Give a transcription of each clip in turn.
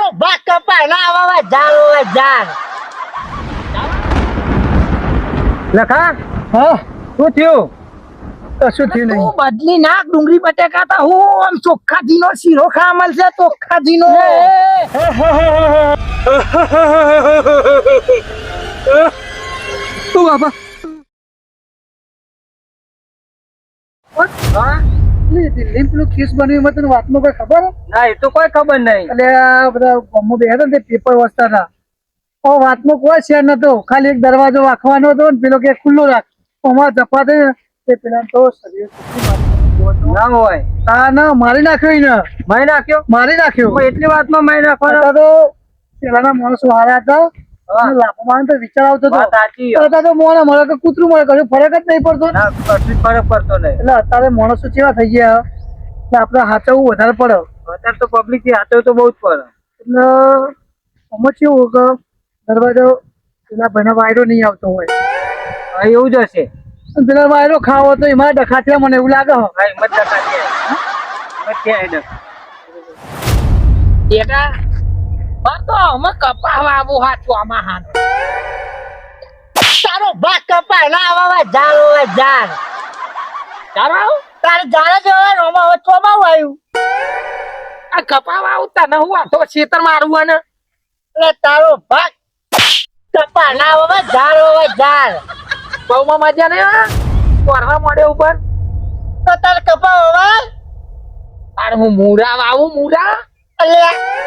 તારો ભાગ કપાય ના આવા જાર લખા હા શું થયું કશું થયું તું નહીં બદલી નાખ ડુંગળી બટેકા તા હું આમ ચોખ્ખાજીનો શીરો ખા મળશે ચોખ્ખાજીનો તું બાપા દિલ્હી પેલું કેસ બન્યું એમાં તને વાતમાં કોઈ ખબર ના એ તો કોઈ ખબર નહીં એટલે આ બધા ગમો બે હતા ને તે પેપર વાંચતા હતા વાતમાં કોઈ શેર નતો ખાલી એક દરવાજો વાંખવાનો હતો ને પેલો કે ખુલ્લો રાખ અમારા જપા તે પેલા તો શરીર ના હોય હા ના મારી નાખ્યો એને મારી નાખ્યો એટલી વાતમાં મારી નાખવાનો તો પેલાના માણસો હારા હતા લાફો મારે તો વિચાર આવતો હતો તો મોને મળે કે કૂતરું મળે કશું ફરક જ નહીં પડતો ફરક પડતો નહીં એટલે અત્યારે માણસો કેવા થઈ ગયા એટલે આપડે હાચવવું વધારે પડે અત્યારે તો પબ્લિક થી હાચવવું તો બહુ જ પડે એટલે આમાં કેવું કે દરવાજો પેલા ભાઈના વાયરો નહીં આવતો હોય એવું જ હશે પેલા વાયરો ખાવો તો એમાં ડખાત્યા મને એવું લાગે બેટા તો અમે કપાવા આવું હાચું આમાં હાનો તારો ભાગ કપાય ના આવા જાર તારો તારે જાણે જવાનું આમાં હવે ચોમાવું આવ્યું આ કપાવા આવું તને હું આ તો ખેતર મારવું ને એટલે તારો ભાગ કપા ના આવા જાર બહુમાં મજા નહીં કોરવા મળે ઉપર તો તારે કપા હવે તારે હું મૂળા વાવું મૂળા અલ્યા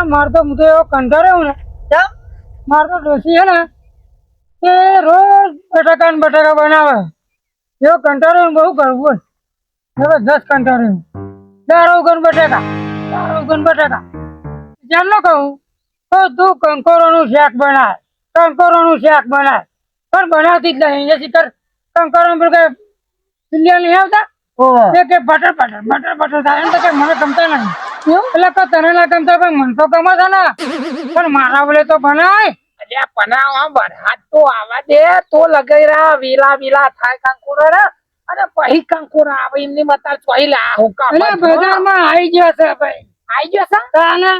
મારે તો હું તો એવો કંટાળ્યો ને મારે તો ડોસી છે ને તે રોજ બટાકા બનાવે એવો કંટાળ્યો બહુ કરવું જબરદસ્ત કંટાળ્યો દારો ઉગન બટાકા જેમ ન કહું તો તું કંકોરોનું શાક બનાય પણ બનાવતી જ નહીં શીખર કંકોરો પેલું ઇન્ડિયા નહીં આવતા કે બટર થાય એમ તો કે મને ગમતા નહીં એટલે કે તને ના ગમતા પણ મન તો ગમે છે ને પણ મારા બોલે તો બનાય અલ્યા બનાવા બરહાત તો આવા દે તો લગાઈ રહ્યા વીલા થાય કંકુરો રે અને પછી કંકુરો આવે એમની મતાર ચોઈ લા હુકા એટલે બજારમાં આવી ગયો છે ભાઈ આવી ગયો છે તાને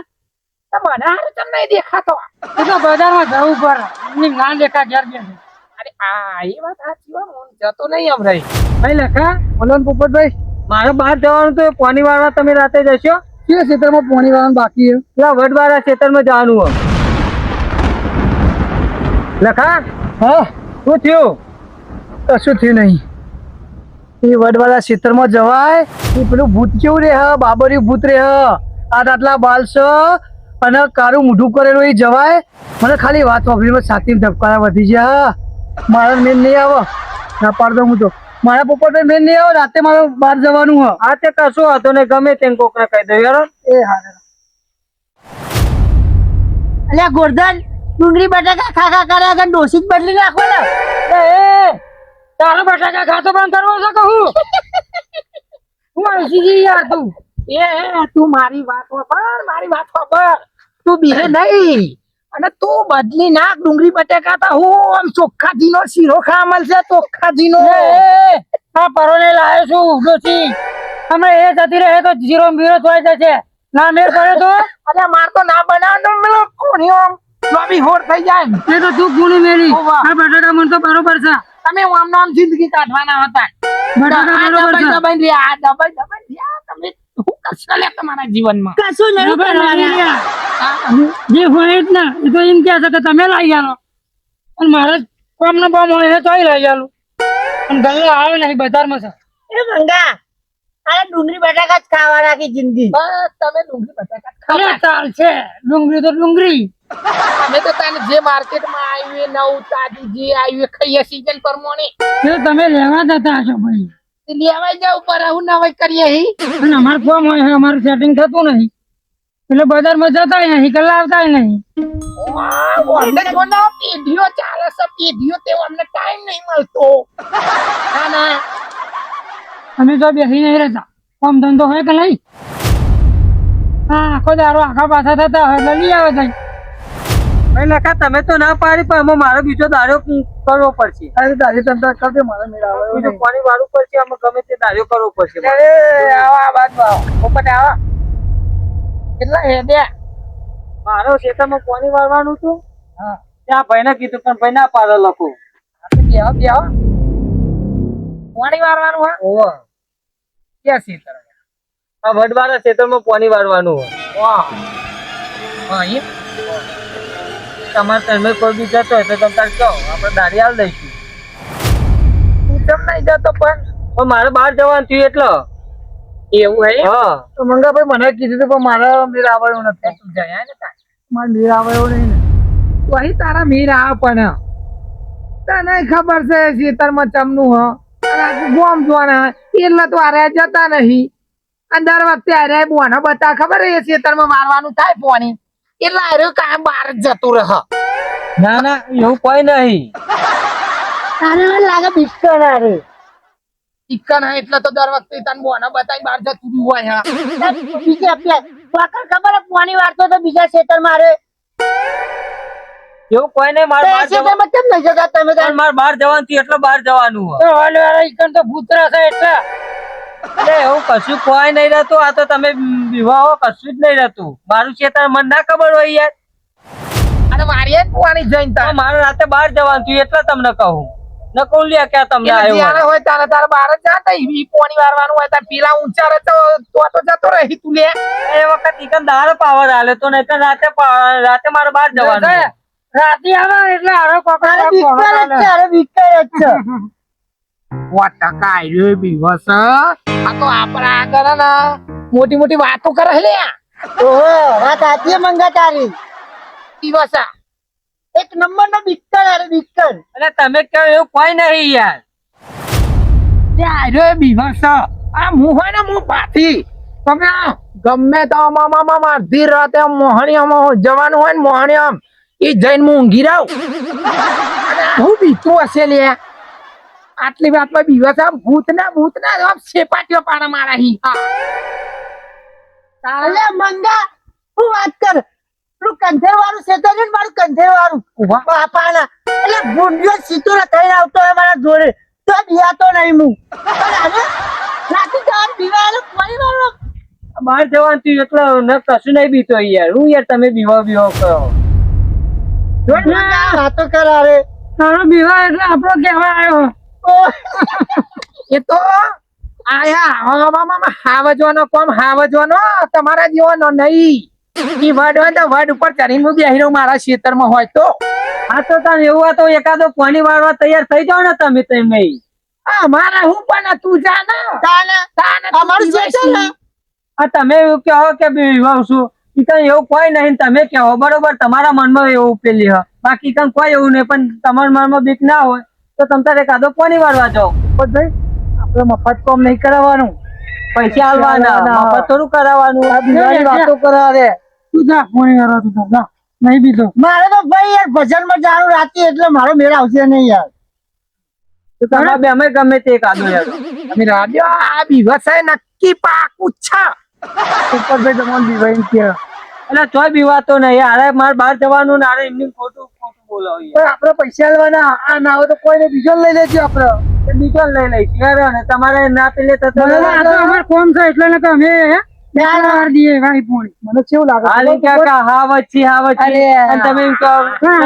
તો મને હારું તમ નહીં દેખાતો એ તો બજારમાં જવું પડે એમની ના દેખા ઘેર ગયા અરે આ એ વાત સાચી હો હું જતો નહીં આમ રહી ભાઈ લખા બોલો ને પોપટભાઈ મારે બહાર જવાનું તો પાણી વાળવા તમે રાતે જશો કે ખેતરમાં પાણી વાળવાનું બાકી છે પેલા વડવાળા ખેતરમાં જવાનું હોય લખા હા શું થયું કશું થયું નહીં એ વડવાળા ખેતરમાં જવાય એ પેલું ભૂત કેવું રે બાબરી ભૂત રે આટલા બાલ છે અને કારું મોઢું કરેલું એ જવાય મને ખાલી વાત વાપરીમાં છાતી ધબકારા વધી ગયા મારા મેન નહીં આવે ના પાડતો હું તો મારા પોપટભાઈ મેન નહીં આવે રાતે મારે બહાર જવાનું હોય હા તે કશું હતો ને ગમે તેમ કોકને કહી દઉં યાર એ હા અલ્યા ગોરધન ડુંગળી બટાકા ખા કર્યા કે ડોસી જ બદલી નાખો ને એ તારો બટાકા ખાતો પણ કરવો છે કહું હું આઈસી યાર તું તું મારી વાત ખબર તું બીરે નહીં અને તું બદલી નાખ ડુંગળી બટેકા તા હું આમ ચોખ્ખાજીનો શીરો ખા મળશે ચોખ્ખાજીનો આ પરોને લાવ્યો છું ડોસી અમે એ જતી રહે તો જીરો બીરો થઈ જશે ના મેળ પડે તો અરે માર તો ના બનાવવાનો મેલો કોણી આમ લોબી હોર થઈ જાય એ તો તું ગુણી મેલી આ બટાકા મન તો બરોબર છે તમે આમ નામ જિંદગી કાઢવાના હતા બટાકા બરોબર છે દબાઈ રહ્યા તમે હું કશું લે તમારા જીવનમાં કશું નહીં જે હોય જ ને એ તો એમ કે છે કે તમે લઈ આલો અને મારે કામ નો કામ હોય તો લઈ આલું અને ગલ્લો આવે નહીં બજારમાં છે એ મંગા અરે ડુંગળી બટાકા જ ખાવાના કે જિંદગી બસ તમે ડુંગળી બટાકા ખાવા ચાલશે ડુંગળી તો ડુંગળી અમે તો તને જે માર્કેટમાં આવ્યું નવું તાજું જે આવ્યું ખાઈએ સીઝન પ્રમાણે તમે લેવા જતા હશો ભાઈ લેવાઈ જાવ પર આવું નવાઈ કરીએ અને અમારું ફોર્મ હોય અમારું સેટિંગ થતું નહીં એટલે બજારમાં જતા નહીં કે લાવતા નહીં પેઢીઓ ચાલે છે પેઢીઓ તે અમને ટાઈમ નહીં મળતો ના અમે તો બેસી નહીં રહેતા કામ ધંધો હોય કે નહીં હા આખો દારો આખા પાછા થતા હોય એટલે લઈ આવે થાય લખા તમે તો ના પાડી પણ મારો બીજો દારો કરવો પડશે દારી ધંધા કરજે મારે મેળાવે પાણી વાળું પડશે અમે ગમે તે દારો કરવો પડશે આવા આ બાજુ આવો પોપટ આવો કેટલા હે દે મારો ખેતરમાં પાણી વાળવાનું હતું હા ત્યાં ભાઈને કીધું પણ ભાઈ ના પાડો લખો બેહો બેહો પાણી વાળવાનું હા ઓહો ક્યાં ખેતર આ વડવાના ખેતરમાં પાણી વાળવાનું વાહ હા એમ તમારે તમે કોઈ બી જતો હોય તો તમે તાર કહો આપણે દાડી આલ દઈશું તું કેમ નહીં જતો પણ મારે બહાર જવાનું થયું એટલે એવું હે હા તો મંગાભાઈ મને કીધું હતું પણ મારા મેર આવવાનું નથી તું જયા ને મારે મેર આવ્યો નહીં ને તો અહીં તારા મેર આવે પણ તને ખબર છે ખેતરમાં ચમનું હ ગોમ જોવાના એટલે તો આરે જતા નહીં અને દર વખતે આરે બોના બતા ખબર એ ખેતરમાં મારવાનું થાય પોણી એટલે આરે કાયમ બહાર જ જતું રહ ના ના એવું કોઈ નહીં તારે મને લાગે બિસ્કન આરે બિસ્કન હે એટલે તો દર વખતે તને બોના બતાઈ બહાર જતું હોય હા બીજે પાકર ખબર હે પોણી વાળતો તો બીજા ખેતર મારે એવું કોઈ નહીં માર બહાર જવાનું કેમ નહીં જતા તમે માર બહાર જવાનું થી એટલે બહાર જવાનું તો હાલ વાળા ઈકન તો ભૂતરા છે એટલે અરે એવું કશું કોઈ નહીં રહેતું આ તો તમે વિવાહો કશું જ નહીં રહેતું મારું ખેતર મને ના ખબર હોય યાર અરે મારી જ પાણી જઈને તા મારે રાતે બહાર જવાનું થયું એટલે તમને કહું ન કહું લ્યા કે તમને આવ્યો હોય તારે તારે બહાર જ જાતા ઈ પાણી વારવાનું હોય તાર પીલા ઊંચા રહે તો જતો રહી તું લે એ વખત ઈકન દાળ પાવર હાલે તો નહીં રાતે મારે બહાર જવાનું રાતે આવે એટલે હારો કોકરા અરે વિકર જ છે what ટકા આયરો બીવસ આ તો આપણા આગળ ને મોટી મોટી વાતો કરે લે ઓહો વાત આતી મંગા તારી બીવસ એક નંબર નો વિકર અરે વિકર અરે તમે કહો એવું કોઈ નહીં યાર તે આયરો બીવસ આ મું હોય ને મું પાથી તમે ગમે તો મામા ધીર રાતે મોહણીયામાં જવાનું હોય ને મોહણીયામ ઈ જઈને હું ઊંઘી રહું હું બીતું હશે લે આટલી વાતમાં બીવા છે ભૂત ના સેપાટીઓ પાડા મારા હી તાલે મંગા હું વાત કર તું કંધેર વાળું છે તો મારું કંધેર વાળું બાપાના એટલે ગુંડિયો સીધો થઈને આવતો હોય મારા જોડે તો બિયાતો નહીં હું રાતે જવાનું બીવા પાણી વાળો બહાર જવાનું તું એટલે ન કશું નહીં બીતો યાર હું યાર તમે બીવા કરો વાતો કરાવે તારો વિવાહ એટલે આપણો કહેવા આવ્યો એ તો આયા હાવજવાનો કોમ હાવજવાનો તમારા જેવાનો નહીં ઈ વડ હોય તો વડ ઉપર ચડીને હું બેહી રહું મારા ખેતરમાં હોય તો હા તો તમે એવું હોય તો એકાદો પાણી વાળવા તૈયાર થઈ જાવ ને તમે મારા હું પણ તું જા ને અમારું તમે એવું કહો કે વિવાહ છું એવું કોઈ નહીં તમે કહો બરોબર તમારા મનમાં એવું પેલી બાકી કઈ કોઈ એવું નહીં પણ તમારા મનમાં બીક ના હોય તો તમે તારે કાદો પાણી વાળવા જાઓ ભાઈ આપડે મફત કામ નહીં કરાવવાનું પૈસા આલવાના મફત થોડું કરાવવાનું વાતો કરાવે તું જા પાણી વાળવા તું જા નહીં બીજો મારે તો ભાઈ યાર ભજન માં જાણું રાતે એટલે મારો મેળ આવશે નહીં યાર તો તમે અમે ગમે તે કાદો યાર અમે રાડ્યો આ બીવસાય નક્કી પાકું છે ઉપર ભાઈ તમારે બીવાઈ કે એટલે ચોય બીવાતો નહીં અરે મારે બહાર જવાનું ને અરે એમની ખોટું બોલાવી આપડે પૈસા લેવાના આ ના હોય તો કોઈને બીજો લઈ લેજો આપડે બીજો લઈ લઈશું યાર અને તમારે ના પેલે તો અમારે કોમ છે એટલે ને તમે મને કેવું લાગે તમે એમ કહો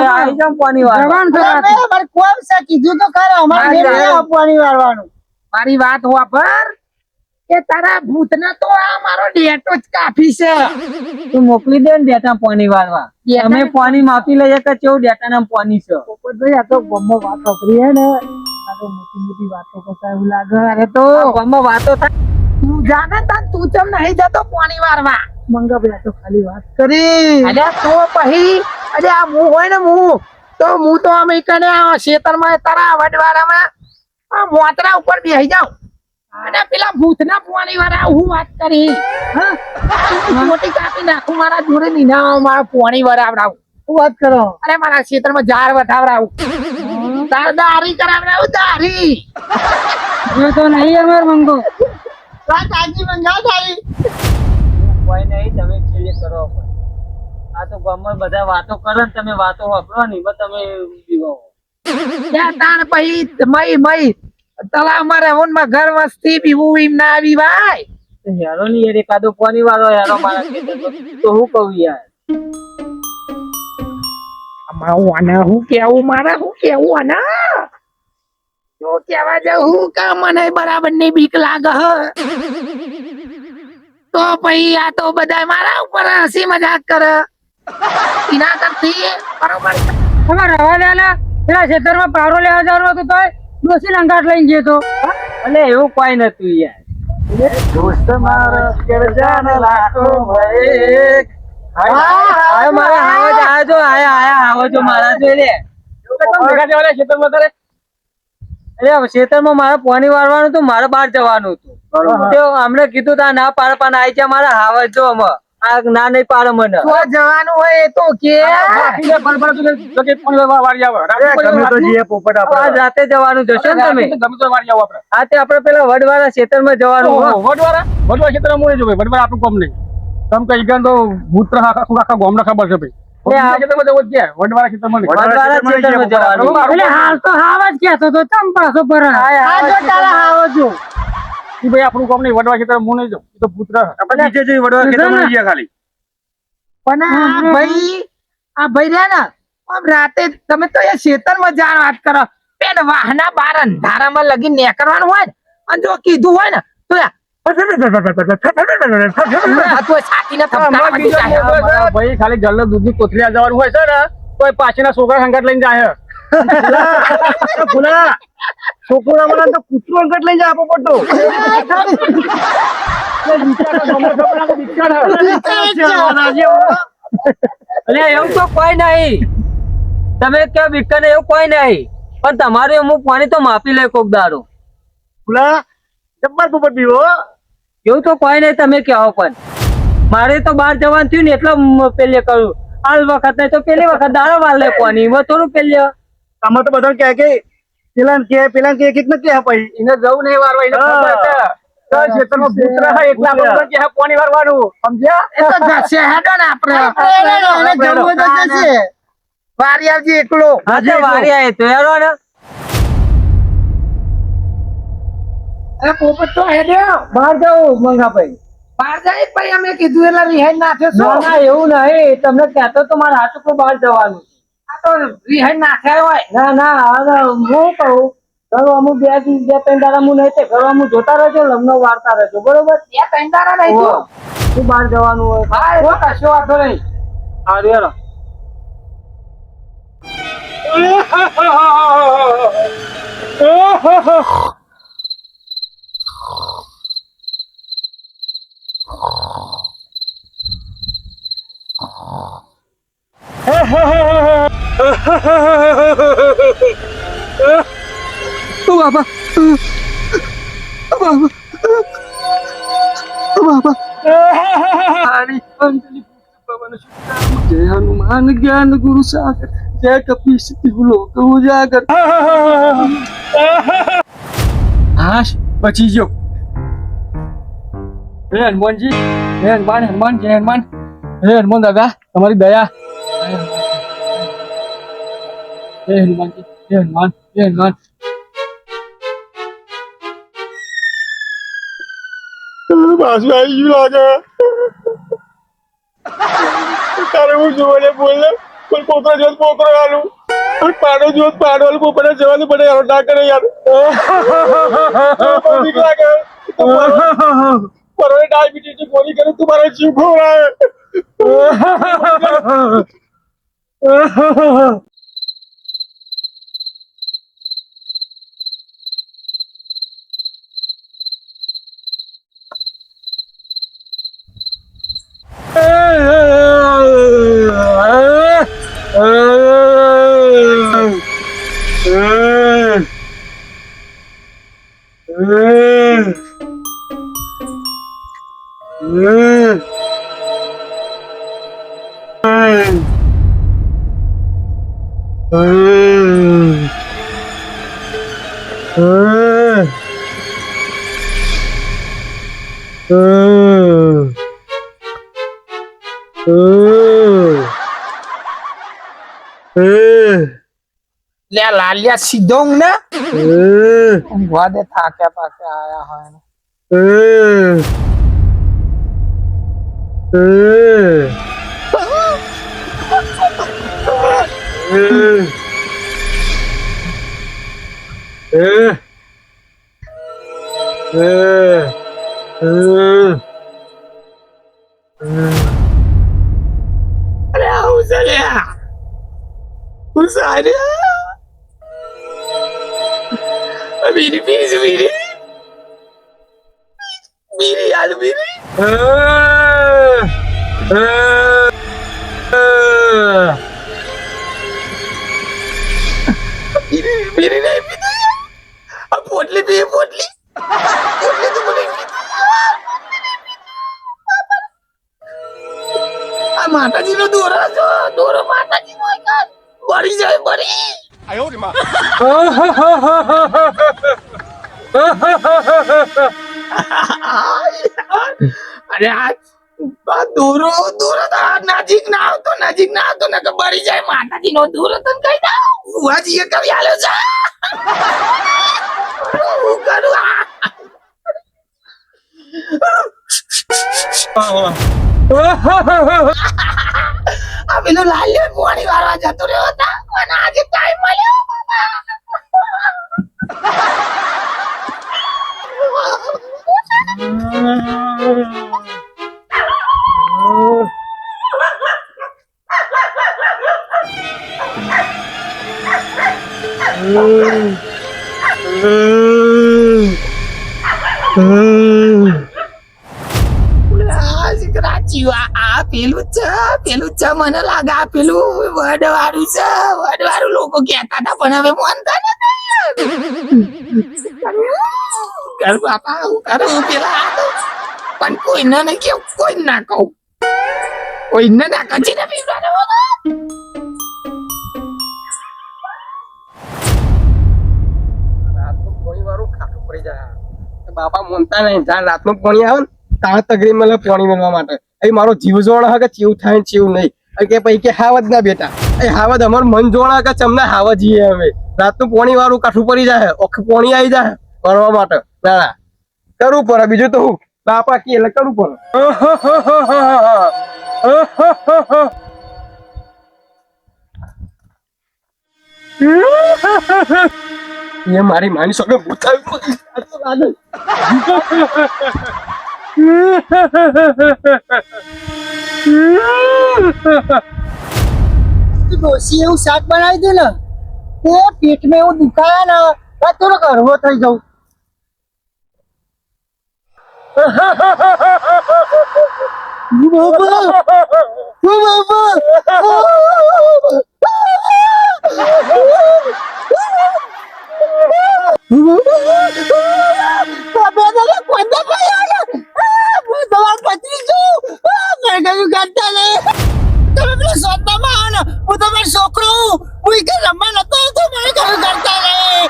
આવી જાવ પાણી વાળવાનું કીધું તો ખરો પાણી વાળવાનું મારી વાત હોવા પર કે તારા ભૂતને તો આ મારો ડેટો જ કાફી છે તું મોકલી દે ને ડેટા પાણી વાળવા અમે પાણી માપી લઈએ કે કેવું ડેટા ના પાણી છે પોપટભાઈ આ તો ગમો વાત વાપરી હે ને આ તો મોટી મોટી વાતો કરતા એવું લાગે અરે તો ગમો વાતો થાય તું જાને તા તું ચમ નહીં જતો પાણી વાળવા મંગાભાઈ તો ખાલી વાત કરી અરે તો પછી અરે આ હું હોય ને હું તો અમે કને ખેતરમાં તારા વડવાડામાં આ મોતરા ઉપર બેસી જાઉં અને પેલા ભૂતના પાણી વાળા હું વાત કરી મોટી કાપી નાખું મારા જોડે નીના મારા પાણી વરાવડાવું શું વાત કરો અરે મારા ખેતરમાં ઝાડ વટાવડાવું તાર દારી કરાવડાવું દારી તો નહીં અમાર મંગો વાત આજી મંગા તારી કોઈ નહીં તમે ખેલે કરો આ તો ગામમાં બધા વાતો કરે ને તમે વાતો વાપરો ને તમે બીવો ત્યાં તાણ પછી મય તલા અમારે હોનમાં ઘર વસ્તી બીવું એમ ના આવી ભાઈ હેરો ની યાર એકાદો પાણી વાળો હેરો મારા ખેતરમાં. તો હું કહું યાર હું કેવું મારે શું કેવું આના શું કેવા જાઉં કે મને બરાબર ની બીક લાગે હ તો પછી આ તો બધા મારા ઉપર હસી મજાક કરે એના કરતી બરોબર તમારે રવા લેલા પેલા ખેતરમાં પારો લેવા જવાનો હતો તોય ડોસી લંગાટ લઈને ગયો તો. અને એવું કોઈ નતું યાર દોસ્ત મારો કરજાન લાખો ભાઈ આયો મારા આવાજ આયો જો મારા જોઈ લે ખેતરમાં મારે પાણી વાળવાનું હતું મારે બહાર જવાનું હતું હમણાં કીધું તા ના પાડ પણ આવી જાય મારા હાવજ જો આ ના નહીં પાડે મને જવાનું હોય એ તો કે રાતે જવાનું જશો ને તમે હા તે આપડે પેલા વડવાળા ખેતરમાં જવાનું વડવા ખેતર મોડે જો ભાઈ વડવા આપણું કામ નહીં તમ કઈ ગયો તો ભૂત આખા ગામ ના ખબર છે ભાઈ ખેતરમાં જવું જ વડવાળા ખેતરમાં વડવાળા ખેતરમાં જવાનું એટલે હાલ તો હાવ જ કહેતો તો તમ પાછો પર આજો તારા હાવ જો ભાઈ આપણું કામ નહીં વડવા ખેતર હું નહીં જાઉં તો ભૂત આપણે નીચે જઈ વડવા ખેતર ગયા ખાલી પણ આ ભાઈ રહ્યા ને આમ રાતે તમે તો એ ખેતરમાં જાણ વાત કરો પેન વાહના બાર અંધારામાં લગી નીકળવાનું હોય ને અને જો કીધું હોય ને તો ભાઈ ખાલી ઘરના દૂધ ની કોથળી જવાનું હોય છે ને તો પાછળના છોકરા સંગાટ લઈને જાય છોકરા મને તો કૂતરો અંગત લઈને જાય આપો પડતો એવું તો કોઈ નહીં તમે ક્યાં બીકને એવું કોઈ નહીં પણ તમારું અમુક પાણી તો માપી લે કોક દાડો જબ્બર પોપટ પીવો એવું તો કોઈ નહીં તમે કહો પણ મારે તો બહાર જવાનું થયું ને એટલે પેલે કરું આ વખત નહીં તો પેલી વખત દાડો વાર લે પાણી થોડું પેલે તમે તો બધા કે પેલા કે એક નથી પછી એને જવું નહીં વારવા એને ખબર છે ખેતરમાં ભૂત રહે એટલા બધા કે પાણી વારવાનું સમજ્યા એ તો જશે હેડો ને આપણે જવું તો જશે વારી આવજે એકલો હા વારી આવે તો હેડો ને અરે પોપટ તો હેડ્યો બહાર જાવ મંગાભાઈ બહાર જાય ભાઈ અમે કીધું એટલે રિહાઈ નાખ્યો ના એવું નહીં તમને કહેતો તો મારે હાટુકું બહાર જવાનું આ તો રિહાઈ નાખ્યા હોય ના હું કહું ઘરો અમુક બે ત્રણ દાડા હું નહીં તે ઘરો અમુક જોતા રહેજો લગ્ન વાર્તા રહેજો બરોબર બે ત્રણ દાડા નહીં તો શું બહાર જવાનું હોય હા કશો વાંધો નહીં સારું હેડો जय हनुमान ज्ञान गुरु सागर जय कपी सिद्धि लोक उजागर हाश बची जो हे हनुमान जी हे हनुमान जय हनुमान हे हनुमान दादा हमारी दया हे हनुमान जी हे हनुमान बाजू आई यू लागे તારે હું જોવાને બોલે કોઈ પોતરા જોત પોતરો આલું કોઈ પાડો જોત પાડો આલું પોપડે જવાનું પડે યાર ના કરે યાર બીક લાગે પરોને ડાયાબિટીસ ની ગોળી કરું તું મારો જીવ ખોરાય લે લાલિયા સીધો ને ઊંઘવા દે થાક્યા પાક્યા આયા હોય અરે આવું છે લ્યા. હું સાર્યા બીરી બીરી બીરી બીરી યાર બીરી બીરી નહીં પીધી. આ પોટલી પી પોટલી પોટલી તો મને આ માતાજી નો દોરો છો. દોરો માતાજી નો બળી જાય બળી. અરે આ દોરો દોરો તો નજીક ના આવતો નજીક ના આવતો ને બળી જાય. માતાજી નો દોરો તને કહી દઉં ભુવાજીએ કરી આલ્યો છે. હું કરું આ પેલું લાલ્યો પાણી વાળવા જતો રહ્યો હતા અને આજે ટાઈમ મળ્યો. પેલું છે મને લાગે આ પેલું વડ વાળું છે. વડ વાળું લોકો કહેતા હતા પણ હવે માનતા નથી. બાપા હું કરું પેલા પણ કોઈને નહીં કેવું કોઈ ના કહું કોઈને ના કચી ને પીવડાવે. રાતનું પાણી વાળું ખાટું પડી જાય. બાપા મોનતા નહીં જાણ રાતનું પાણી આવે ને તાણ તગરી મળે પાણી મેળવા માટે. એ મારો જીવ જોણ હે કે ચેવું થાય ને ચેવું નહીં. કે પછી કે હાવજ ના બેટા એ હાવજ અમારું મન જોણા કે ચમના હાવજ જઈએ અમે. રાતનું પાણી વાળું કાઠું પડી જાય ઓખ પાણી આવી જાય ભરવા માટે. ના કરવું પડે બીજું તો હું બાપા કે એટલે કરવું પડે. એ મારી માની સગળ ભૂતાવી લાગે. ડોસી એવું શાક બનાવી દે ને એ પેટમાં એવું દુખાયા ને થોડો કરવો થઈ જાઉં. છોકરો હું કે રમવા નતો તો મને કરું કરતા નહીં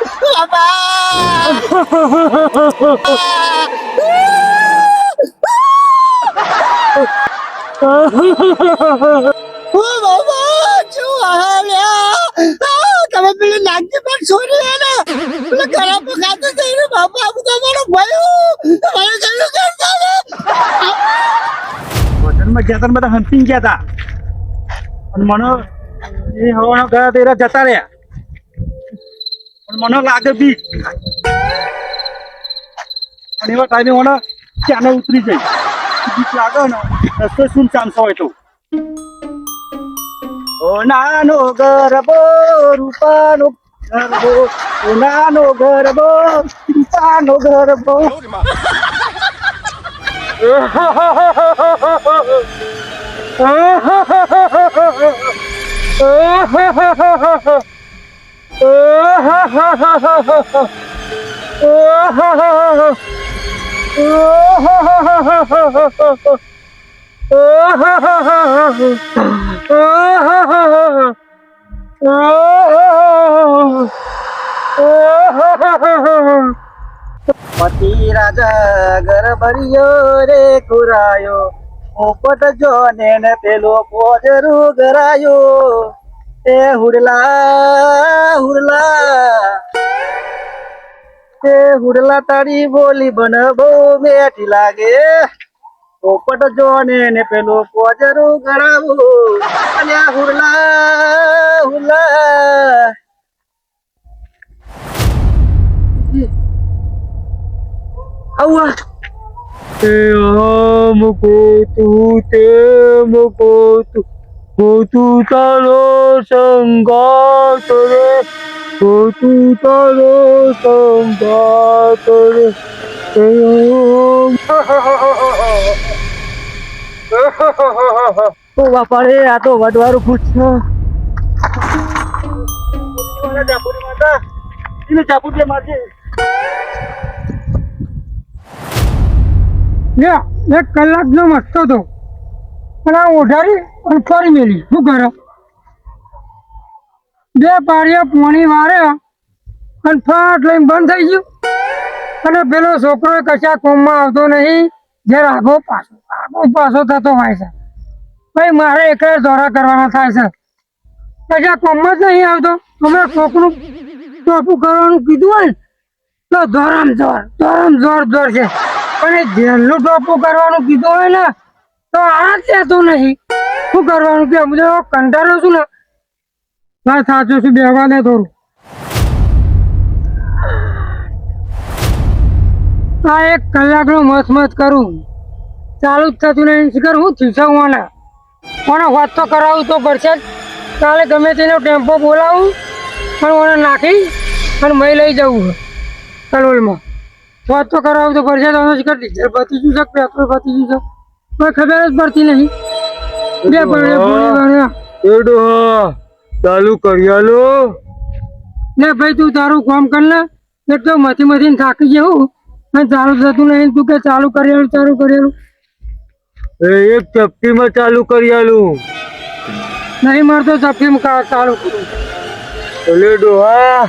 તમે પેલું નાગજી પણ છોડી ને પેલું ખરાબ ખાતું થઈને બાપા તમારો ભયું તમારે કયું કરતા હોટલમાં ગયા હતા બધા હંપિંગ ગયા હતા અને મને એ હવાના ગયા તેરા જતા રહ્યા પણ મને લાગે બીક અને એવા ટાઈમે મને ચાને ઉતરી જાય બીક લાગે ને રસ્તો શું ચાન્સ હોય તો ઓ નાનો ગરબો રૂપાનો ગરબો ઓ નાનો ગરબો રૂપાનો ગરબો પતિ રાજા ગરબરિયો રે કુરાયો પોપટ જોને ને પેલો પોજરું ગરાયો એ હુડલા હુડલા એ હુડલા તારી બોલી બન બહુ મેઠી લાગે પોપટ જો ને પેલો પોજરું ગળાવું અને આ હુરલા હુરલા આવા તે આમ ગોતું તેમ ગોતું તારો સંગાત રે ગોતું તારો સંગાત રે ઓ બાપા રે આ તો વડવારું પૂછ જાપુરી માતા એને જાપુરી મારજે એક કલાક નો મસ્તો હતો પણ આ ઓઢારી અને ફરી મેલી શું કરો બે પારિયા પોણી વાળ્યા અને ફાટ લઈને બંધ થઈ ગયું અને પેલો છોકરો કશા કોમમાં આવતો નહીં જ્યારે આગો પાછો થતો હોય છે ભાઈ મારે એકલા દોરા કરવાના થાય છે કશા કોમમાં જ નહીં આવતો અમે કોકનું ટોપું કરવાનું કીધું હોય ને તો ધોરમ જોર છે પણ એ જેલનું ટોપું કરવાનું કીધું હોય ને તો આ કહેતો નહીં શું કરવાનું કે હું કંટાળો છું ને ના સાચું છું બેવા ને થોડું આ એક કલાકનો મત કરું ચાલુ જ થતું નહીં શીખર હું થીસવવાના કોને વાત તો કરાવું તો પડશે જ કાલે ગમે તેનો ટેમ્પો બોલાવું પણ મને નાખી અને મય લઈ જવું કલોલમાં વાત તો કરાવું તો પડશે તો શીખર ડીઝલ પતી ગયું છે પેટ્રોલ પતી ગયું છે કોઈ ખબર જ પડતી નહીં બે પડે ચાલુ કરી આલો ને ભાઈ તું તારું કામ કર ને એક તો મથી થાકી જવું અને ચાલુ થતું નહીં તું કે ચાલુ કરેલું એક ચપટીમાં ચાલુ કરી આલું નહીં મારતો ચપટીમાં ચાલુ કરું ડોહા